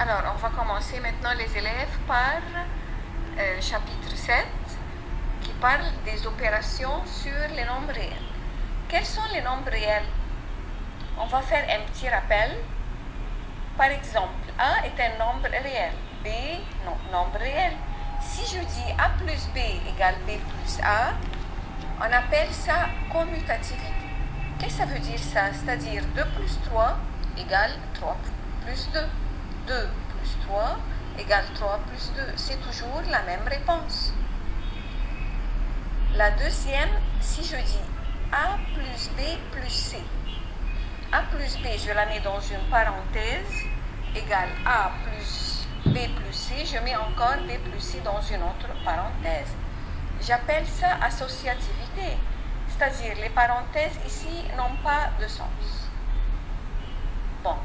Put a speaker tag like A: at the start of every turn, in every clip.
A: Alors, on va commencer maintenant les élèves par chapitre 7 qui parle des opérations sur les nombres réels. Quels sont les nombres réels? On va faire un petit rappel. Par exemple, A est un nombre réel, B, non, nombre réel. Si je dis A plus B égale B plus A, on appelle ça commutativité. Qu'est-ce que ça veut dire ça? C'est-à-dire 2 plus 3 égale 3 plus 2. 2 plus 3 égale 3 plus 2. C'est toujours la même réponse. La deuxième, si je dis A plus B plus C. A plus B, je la mets dans une parenthèse, égale A plus B plus C. Je mets encore B plus C dans une autre parenthèse. J'appelle ça associativité. C'est-à-dire, les parenthèses ici n'ont pas de sens. Bon.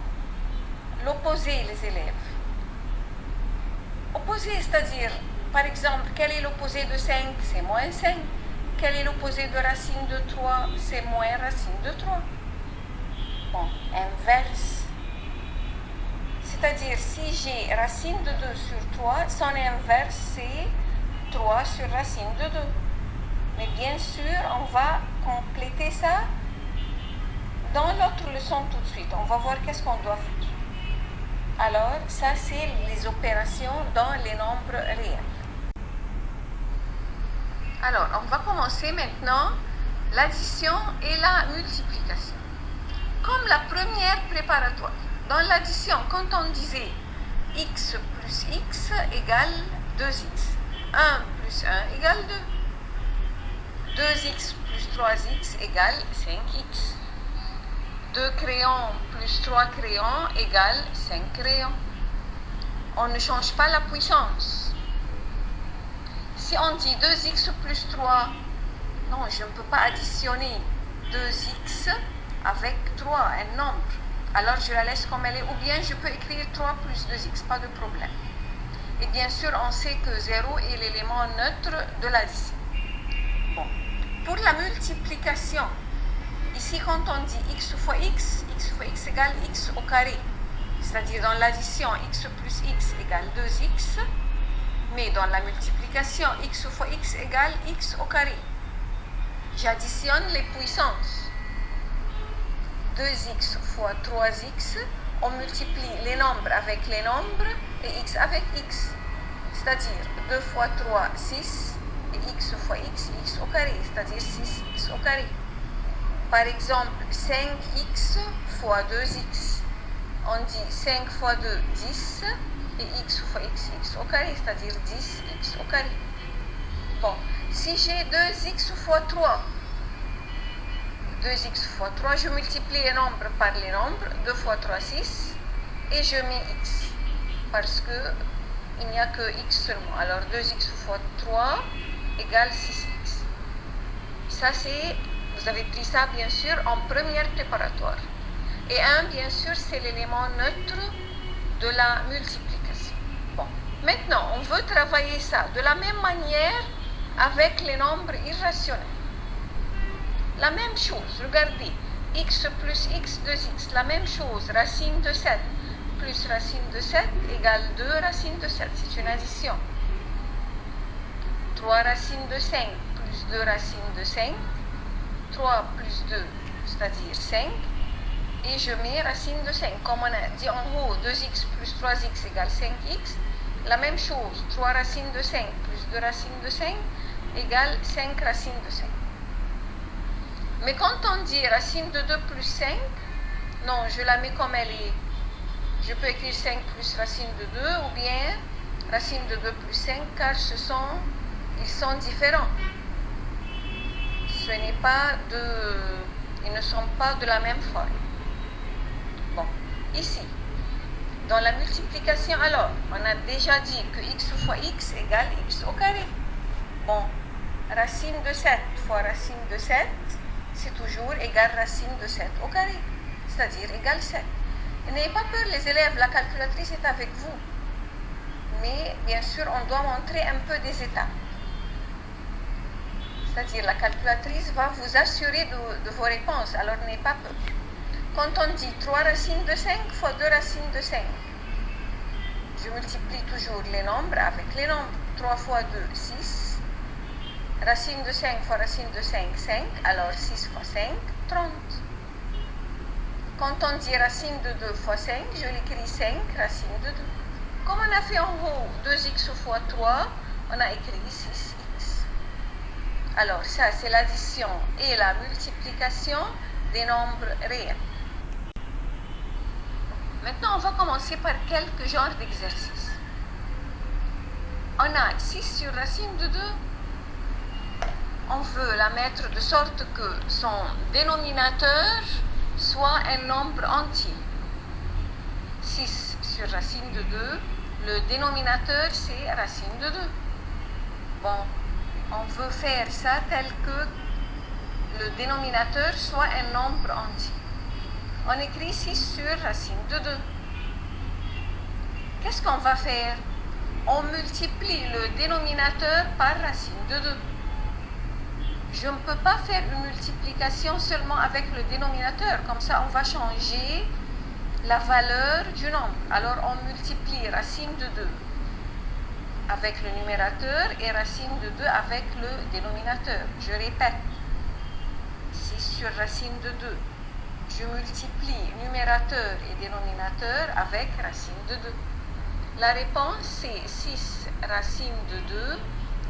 A: L'opposé, les élèves. Opposé, c'est-à-dire, par exemple, quel est l'opposé de 5? C'est moins 5. Quel est l'opposé de racine de 3? C'est moins racine de 3. Bon, inverse. C'est-à-dire, si j'ai racine de 2 sur 3, son inverse, c'est 3 sur racine de 2. Mais bien sûr, on va compléter ça dans l'autre leçon tout de suite. On va voir qu'est-ce qu'on doit faire. Alors, ça, c'est les opérations dans les nombres réels. Alors, on va commencer maintenant l'addition et la multiplication. Comme la première préparatoire. Dans l'addition, quand on disait x plus x égale 2x, 1 plus 1 égale 2. 2x plus 3x égale 5x. 2 crayons plus 3 crayons égale 5 crayons. On ne change pas la puissance. Si on dit 2x plus 3, non, je ne peux pas additionner 2x avec 3, un nombre. Alors je la laisse comme elle est, ou bien je peux écrire 3 plus 2x, pas de problème. Et bien sûr, on sait que 0 est l'élément neutre de l'addition. Bon. Pour la multiplication, ici quand on dit x fois x égale x au carré. C'est-à-dire dans l'addition, x plus x égale 2x. Mais dans la multiplication, x fois x égale x au carré. J'additionne les puissances. 2x fois 3x, on multiplie les nombres avec les nombres et x avec x. C'est-à-dire 2 fois 3, 6, et x fois x, x au carré, c'est-à-dire 6x au carré. Par exemple, 5x fois 2x. On dit 5 fois 2, 10, et x fois x, x au carré, c'est-à-dire 10x au carré. Bon, si j'ai 2x fois 3, 2x fois 3, je multiplie les nombres par les nombres, 2 fois 3, 6, et je mets x, parce que il n'y a que x seulement. Alors 2x fois 3 égale 6x. Ça c'est, vous avez pris ça bien sûr en première préparatoire. Et 1, bien sûr, c'est l'élément neutre de la multiplication. Bon, maintenant, on veut travailler ça de la même manière avec les nombres irrationnels. La même chose, regardez, x plus x, 2x, la même chose, racine de 7 plus racine de 7 égale 2 racines de 7, c'est une addition. 3 racines de 5 plus 2 racines de 5, 3 plus 2, c'est-à-dire 5, et je mets racine de 5. Comme on a dit en haut, 2x plus 3x égale 5x, la même chose, 3 racines de 5 plus 2 racines de 5 égale 5 racines de 5. Mais quand on dit racine de 2 plus 5, non, je la mets comme elle est. Je peux écrire 5 plus racine de 2 ou bien racine de 2 plus 5 car ils sont différents. Ils ne sont pas de la même forme. Bon, ici, dans la multiplication, alors, on a déjà dit que x fois x égale x au carré. Bon, racine de 7 fois racine de 7, c'est toujours égal racine de 7 au carré, c'est-à-dire égal 7. N'ayez pas peur les élèves, la calculatrice est avec vous. Mais bien sûr, on doit montrer un peu des étapes. C'est-à-dire la calculatrice va vous assurer de vos réponses, alors n'ayez pas peur. Quand on dit 3 racines de 5 fois 2 racines de 5, je multiplie toujours les nombres avec les nombres. 3 fois 2, 6. Racine de 5 fois racine de 5, 5. Alors 6 fois 5, 30. Quand on dit racine de 2 fois 5, je l'écris 5 racine de 2. Comme on a fait en haut 2x fois 3, on a écrit 6x. Alors ça, c'est l'addition et la multiplication des nombres réels. Maintenant, on va commencer par quelques genres d'exercices. On a 6 sur racine de 2. On veut la mettre de sorte que son dénominateur soit un nombre entier. 6 sur racine de 2, le dénominateur c'est racine de 2. Bon, on veut faire ça tel que le dénominateur soit un nombre entier. On écrit 6 sur racine de 2. Qu'est-ce qu'on va faire? On multiplie le dénominateur par racine de 2. Je ne peux pas faire une multiplication seulement avec le dénominateur. Comme ça, on va changer la valeur du nombre. Alors, on multiplie racine de 2 avec le numérateur et racine de 2 avec le dénominateur. Je répète, 6 sur racine de 2. Je multiplie numérateur et dénominateur avec racine de 2. La réponse, c'est 6 racine de 2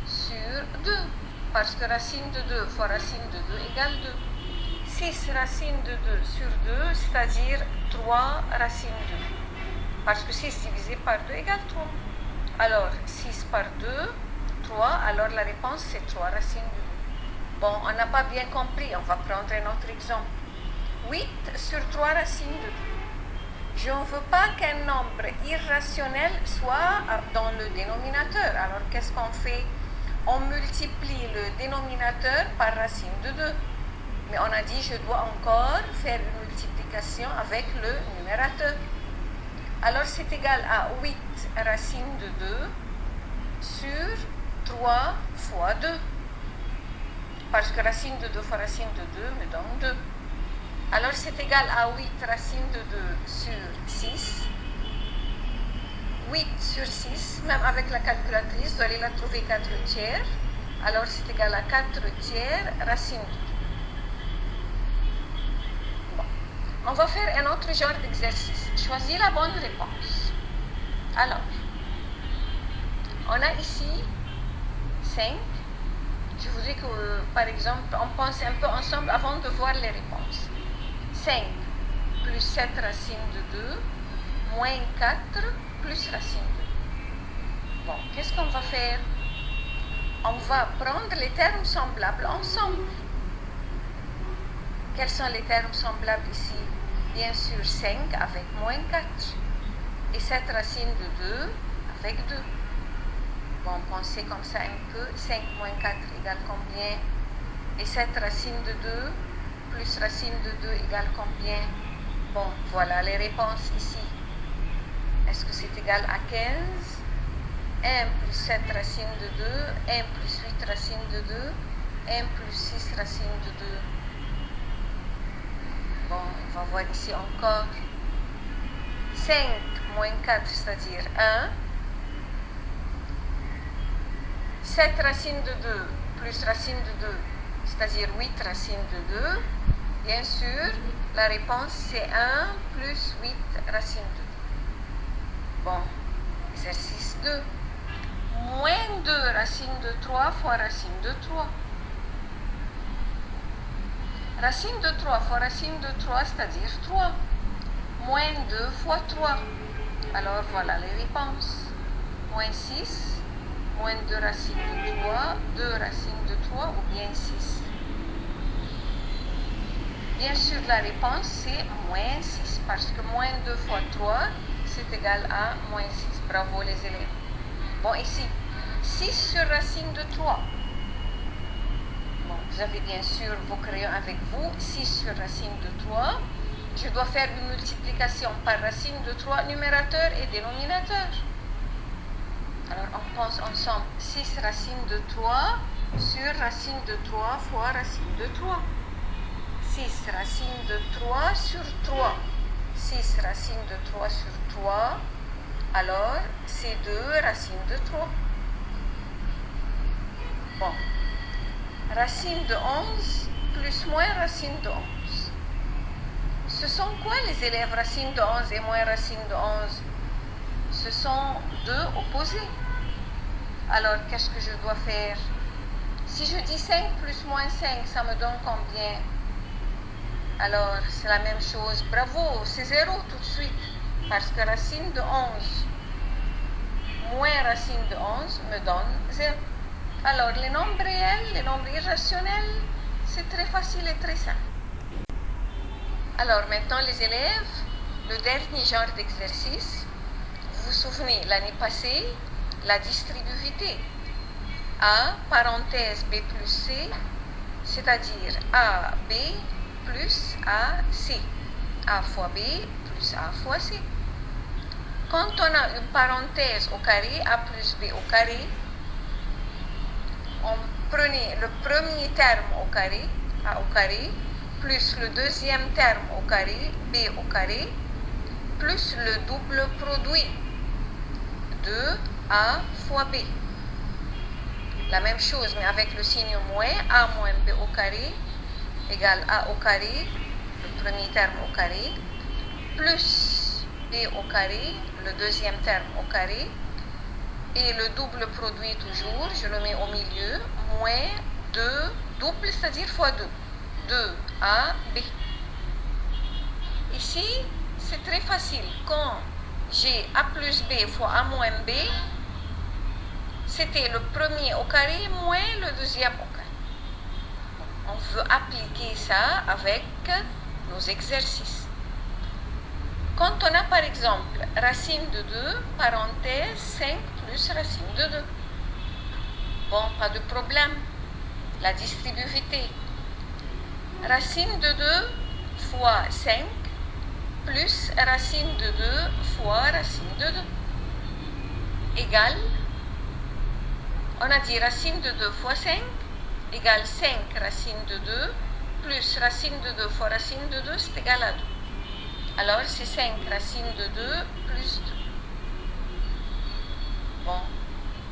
A: sur 2. Parce que racine de 2 fois racine de 2 égale 2. 6 racine de 2 sur 2, c'est-à-dire 3 racine de 2. Parce que 6 divisé par 2 égale 3. Alors, 6 par 2, 3. Alors, la réponse, c'est 3 racine de 2. Bon, on n'a pas bien compris. On va prendre un autre exemple. 8 sur 3 racine de 2. Je ne veux pas qu'un nombre irrationnel soit dans le dénominateur. Alors, qu'est-ce qu'on fait? On multiplie le dénominateur par racine de 2. Mais on a dit, je dois encore faire une multiplication avec le numérateur. Alors, c'est égal à 8 racine de 2 sur 3 fois 2. Parce que racine de 2 fois racine de 2 me donne 2. Alors, c'est égal à 8 racine de 2 sur 6. 8 sur 6, même avec la calculatrice, vous allez la trouver 4 tiers. Alors, c'est égal à 4 tiers racine de 2. Bon. On va faire un autre genre d'exercice. Choisis la bonne réponse. Alors, on a ici 5. Je voudrais que, par exemple, on pense un peu ensemble avant de voir les réponses. 5 plus 7 racine de 2, moins 4 plus racine de 2. Bon, qu'est-ce qu'on va faire? On va prendre les termes semblables ensemble. Quels sont les termes semblables ici? Bien sûr, 5 avec moins 4. Et 7 racine de 2 avec 2. Bon, pensez comme ça un peu. 5 moins 4 égale combien? Et 7 racine de 2 plus racine de 2 égale combien? Bon, voilà les réponses ici. Est-ce que c'est égal à 15? 1 plus 7 racine de 2, 1 plus 8 racine de 2, 1 plus 6 racine de 2. Bon, on va voir ici encore. 5 moins 4, c'est-à-dire 1. 7 racine de 2 plus racine de 2, c'est-à-dire 8 racine de 2. Bien sûr, la réponse c'est 1 plus 8 racine de 2. Bon, exercice 2. Moins 2 racine de 3 fois racine de 3. Racine de 3 fois racine de 3, c'est-à-dire 3. Moins 2 fois 3. Alors voilà les réponses. Moins 6, moins 2 racine de 3, 2 racine de 3 ou bien 6. Bien sûr, la réponse c'est moins 6 parce que moins 2 fois 3, c'est égal à moins 6. Bravo les élèves. Bon, ici, 6 sur racine de 3. Bon, vous avez bien sûr vos crayons avec vous. 6 sur racine de 3. Je dois faire une multiplication par racine de 3, numérateur et dénominateur. Alors, on pense ensemble. 6 racine de 3 sur racine de 3 fois racine de 3. 6 racine de 3 sur 3. 6 racine de 3 sur 3. Alors, c'est 2 racine de 3. Bon. Racine de 11 plus moins racine de 11. Ce sont quoi les élèves racine de 11 et moins racine de 11? Ce sont deux opposés. Alors, qu'est-ce que je dois faire? Si je dis 5 plus moins 5, ça me donne combien? Alors, c'est la même chose. Bravo, c'est 0 tout de suite. Parce que racine de 11 moins racine de 11 me donne 0. Alors, les nombres réels, les nombres irrationnels, c'est très facile et très simple. Alors, maintenant, les élèves, le dernier genre d'exercice, vous vous souvenez, l'année passée, la distributivité. A, parenthèse B plus C, c'est-à-dire A, B plus A, C. A fois B plus A fois C. Quand on a une parenthèse au carré, A plus B au carré, on prenait le premier terme au carré, A au carré, plus le deuxième terme au carré, B au carré, plus le double produit de A fois B. La même chose, mais avec le signe moins, A moins B au carré égale A au carré, le premier terme au carré, plus B au carré, le deuxième terme au carré, et le double produit toujours, je le mets au milieu, moins 2, double, c'est-à-dire fois 2. 2A, B. Ici, c'est très facile. Quand j'ai A plus B fois A moins B, c'était le premier au carré moins le deuxième au carré. On veut appliquer ça avec nos exercices. Quand on a par exemple racine de 2, parenthèse 5 plus racine de 2. Bon, pas de problème. La distributivité. Racine de 2 fois 5 plus racine de 2 fois racine de 2 égale, on a dit racine de 2 fois 5 égale 5 racine de 2 plus racine de 2 fois racine de 2, c'est égal à 2. Alors, c'est 5 racine de 2 plus 2. Bon.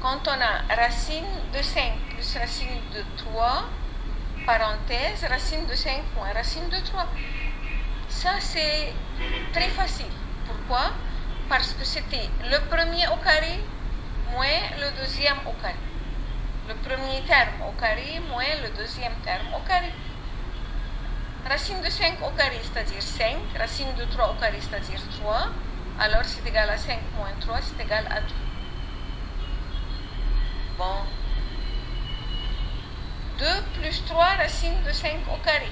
A: Quand on a racine de 5 plus racine de 3, parenthèse, racine de 5 moins racine de 3. Ça, c'est très facile. Pourquoi? Parce que c'était le premier au carré moins le deuxième au carré. Le premier terme au carré moins le deuxième terme au carré. Racine de 5 au carré, c'est-à-dire 5. Racine de 3 au carré, c'est-à-dire 3. Alors, c'est égal à 5 moins 3, c'est égal à 2. Bon. 2 plus 3 racine de 5 au carré.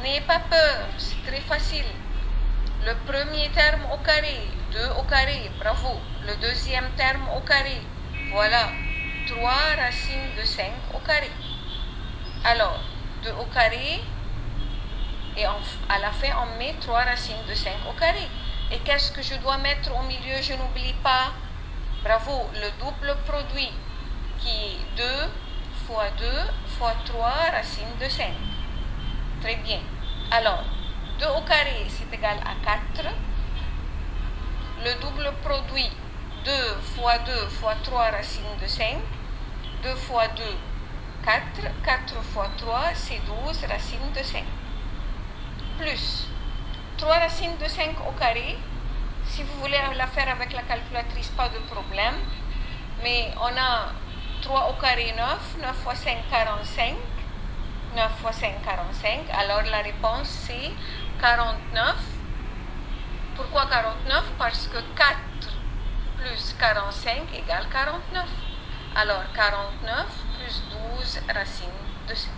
A: N'ayez pas peur, c'est très facile. Le premier terme au carré, 2 au carré, bravo. Le deuxième terme au carré, voilà. 3 racine de 5 au carré. Alors, 2 au carré, et à la fin, on met 3 racines de 5 au carré. Et qu'est-ce que je dois mettre au milieu? Je n'oublie pas, bravo, le double produit, qui est 2 fois 2 fois 3 racine de 5. Très bien. Alors, 2 au carré, c'est égal à 4. Le double produit, 2 fois 2 fois 3 racine de 5. 2 fois 2, 4. 4 fois 3, c'est 12 racine de 5. Plus 3 racines de 5 au carré. Si vous voulez la faire avec la calculatrice, pas de problème. Mais on a 3 au carré, 9. 9 fois 5, 45. 9 fois 5, 45. Alors la réponse, c'est 49. Pourquoi 49? Parce que 4 plus 45 égale 49. Alors 49 plus 12 racine de 5.